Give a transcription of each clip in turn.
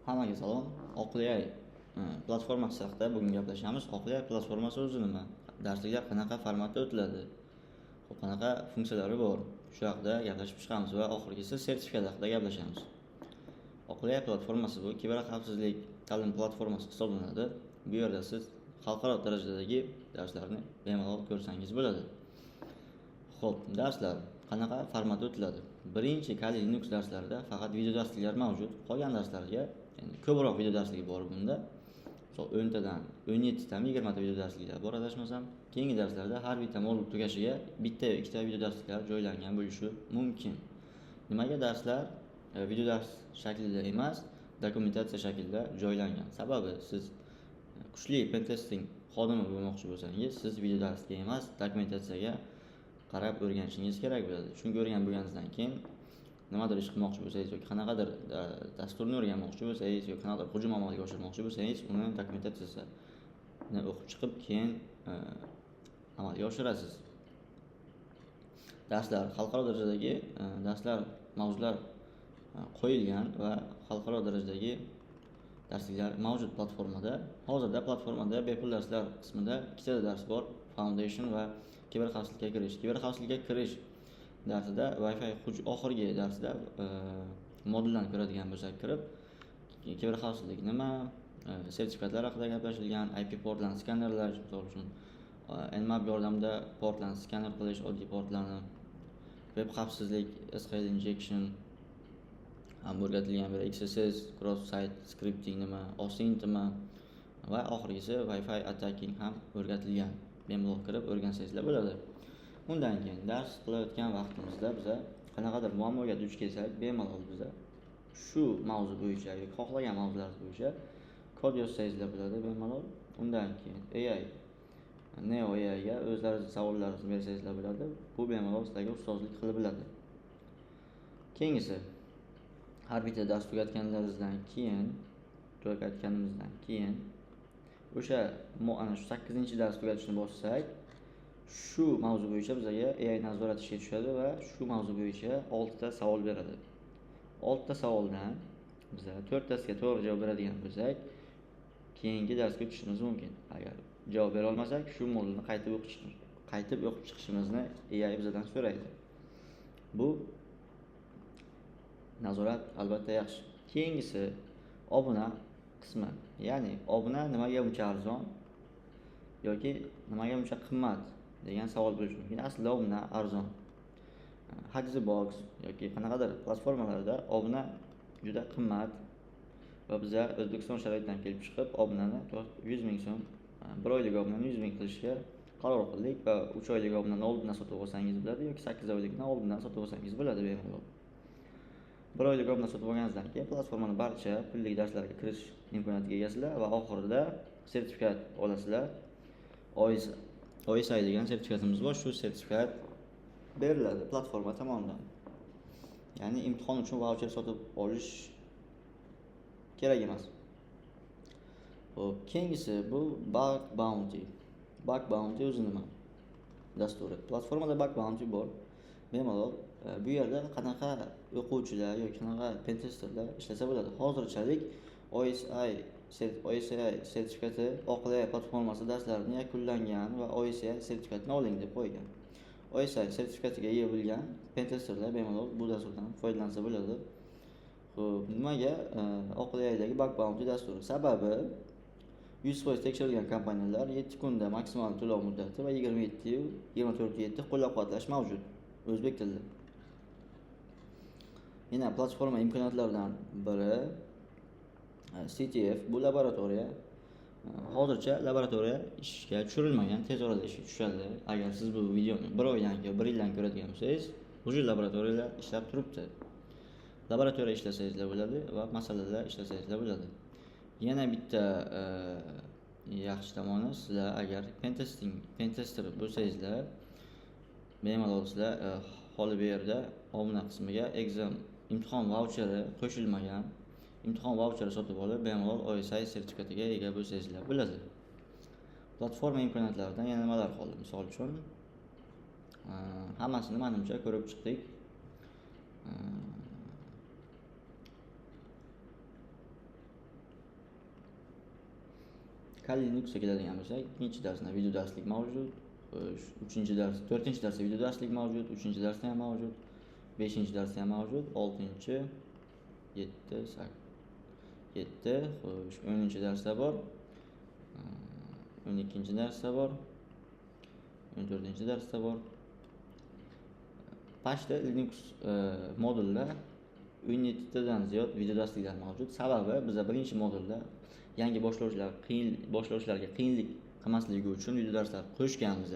Hammaga salom. Oqlay platformasi haqida bugun gaplashamiz. Oqlay platformasi o'zi nima? Darsliklar qanaqa formatda o'tiladi? Qanaqa funksiyalari bor? Shu haqida gaplashib chiqamiz va oxirgisi sertifikat haqida gaplashamiz. Oqlay platformasi bu kiberxavfsizlik ta'lim platformasi hisoblanadi. Bu yerda siz xalqaro darajadagi darslarni bemalol ko'rsangiz bo'ladi. Xo'p, darslar qanaqa formatda o'tiladi? Birinchi Kali Linux darslarida faqat video darsliklar mavjud. Qolgan darslarga ko'proq video darsligi bor bunda. Misol 10 tadan 17 ta 20 ta video darsliklar bor adashmasam. Keyingi darslarda har bitta modul tugashiga bitta yoki ikkita video darsliklar joylangan bo'lishi mumkin. Nimaga darslar video dars shaklida emas, dokumentatsiya shaklida joylangan? Sababi siz kuchli pentesting xodimi bo'lmoqchi bo'lsangiz, siz video darsga emas, dokumentatsiyaga qarab o'rganishingiz kerak bo'ladi. Chunki o'rganib bo'lganingizdan keyin nimadir ish qilmoqchi bo'lsangiz yoki qanaqadir dasturni o'rganmoqchi bo'lsangiz yoki qanaqadir hujum amalga oshirmoqchi bo'lsangiz, uni dokumentatsiyasini o'qib chiqib keyin amalga oshirasiz. Darslar xalqaro darajadagi darslar, mavzular qo'yilgan va xalqaro darajadagi darsliklar mavjud platformada. Hozirda platformada bepul darslar qismida ikkita dars bor: Foundation va kiberxavfsizlikka kirish. Kiberxavfsizlikka kirish darsida Wi-Fi oxirgi darsda modullarni ko'radigan bo'lsak, kirib kiberxavfsizlik nima, sertifikatlar haqida gaplashilgan, IP portlarni skanerlash, misol uchun Nmap yordamida portlarni skaner qilish, oddiy portlarni, web xavfsizlik, SQL injection ham o'rgatilgan, bir XSS, cross site scripting nima, OSINT nima va oxirgisi Wi-Fi attacking ham o'rgatilgan. Bemalol kirib o'rgansangizlar bo'ladi. Undan keyin dars qilayotgan vaqtimizda biz qanaqadir muammoga duch kelsak, bemalol biz shu mavzu bo'yicha yoki xohlagan mavzular bo'yicha kod yozsangizlar bo'ladi bemalol. Undan keyin Neo AI ga o'zlaringiz savollaringizni bersangizlar bo'ladi. Bu bemalol sizlarga ustozlik qilib biladi. Keyingisi, har bitta dars tugatganimizdan keyin o'sha ana shu 8-dars tugatishni bossak, shu mavzu bo'yicha bizga AI nazorat ishga tushadi va shu mavzu bo'yicha 6 ta savol beradi. 6 ta savoldan biz 4 tasiga to'g'ri javob beradigan bo'lsak, keyingi darsga o'tishimiz mumkin. Agar javob bera olmasak, shu modulni qaytib o'qib chiqishimizni AI bizdan so'raydi. Bu nazorat albatta yaxshi. Keyingisi obuna qismi. Ya'ni obuna nimaga uncha arzon yoki nimaga uncha qimmat degan savol bo'lishi mumkin. Aslida obuna arzon. Hackbox yoki qanaqadir platformalarda obuna juda qimmat va biz O'zbekiston sharoitidan kelib chiqib obunani 100 ming so'm, 1 oylik obunani 100 ming qilishga qaror qildik va 3 oylik obunani oldindan sotib olsangiz bo'ladi yoki 8 oylikni oldindan sotib olsangiz bo'ladi bemalol. 1 oylik obuna sotib olganingizdan keyin platformani barcha pullik darslarga kirish imkoniyatiga egasizlar va oxirida sertifikat olasizlar. OSI degan sertifikatimiz bor. Shu sertifikat beriladi platforma tomonidan. Ya'ni imtihon uchun vaucher sotib olish kerak emas. Xo'p, keyingisi bu Bug Bounty. Bug Bounty o'zi nima? Dasturi. Platformada Bug Bounty bor. Bemalol bu yerda qanaqa o'quvchilar yoki qanaqa pentesterlar ishlasa bo'ladi. Hozirchalik OSI sertifikati Oqlay platformasi darslarini yakunlangan va OSI sertifikatini oling deb qo'ygan. OSI sertifikatiga ega bo'lgan pentesterlar bemalol bu dasturdan foydalansa bo'ladi. Xo'p, nimaga Oqlaydagi Bug Bounty dasturi? Sababi 100% tekshirilgan kompaniyalar 7 kunda maksimal to'lov muddati va 24/7 qo'llab-quvvatlash mavjud o'zbek tilida. Yana platforma imkoniyatlaridan biri CTF, bu laboratoriya. Hozircha laboratoriya ishga tushirilmagan, tez orada ishga tushadi. Agar siz bu videoni 1 oydan yoki 1 yildan ko'radigan bo'lsangiz, o'sha laboratoriyalar ishlab turibdi. Laboratoriya ishlasangizlar bo'ladi va masalalar ishlasangizlar bo'ladi. Yana bitta yaxshi tomoni, sizlar agar pentester bo'lsangizlar, bemalol sizlar holi bu yerda obuna qismiga imtihon vaucheri qo'shilmagan imtihon vaucheri sotib olib, bemalol OSI sertifikatiga ega bo'lsangizlar bo'ladi. Platforma imkoniyatlaridan yana nimalar qoldi? Misol uchun hammasini menimcha ko'rib chiqdik. Xo'p, Kali Linuxga keladigan bo'lsak, ikkinchi darsda video darslik mavjud. Uchinchi dars, to'rtinchi darsda video darslik mavjud, uchinchi darsda ham mavjud, beshinchi darsda ham mavjud, oltinchi, 7, 7, xo'sh, 10-chi darsda bor, 12-chi darsda bor, 14-chi darsda bor. Pashta Linux modulda 17 tadan ziyod video darsliklar mavjud. Sababi biz birinchi modulda yangi boshlovchilarga qiyinlik qilmasligi uchun video darslar qo'shganmiz.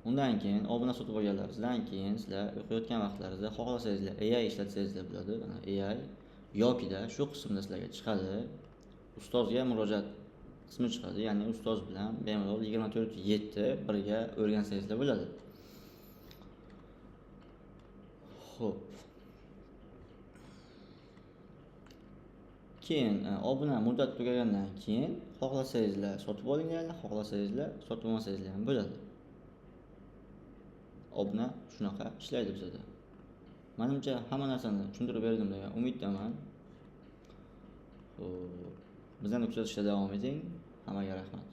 Undan keyin obuna sotib olganlaringizdan keyin sizlar o'qiyotgan vaqtlaringizda xohlasangizlar AI ishlatsangizlar bo'ladi. AI yokida shu qismda sizlarga chiqadi. Ustozga murojaat qismi chiqadi. Ya'ni ustoz bilan bemalol 24/7 birga o'rgansangizlar bo'ladi. Xo'p. Keyin obuna muddati tugagandan keyin xohlasangizlar sotib olinglar, xohlasangizlar sotib olmasangizlar ham bo'ladi. Obuna shunaqa ishlaydi bizda. Menimcha hamma narsani tushuntirib berdim degan umiddaman. Xo'p. Bizlarni kuzatishda davom eting. Hammaga rahmat.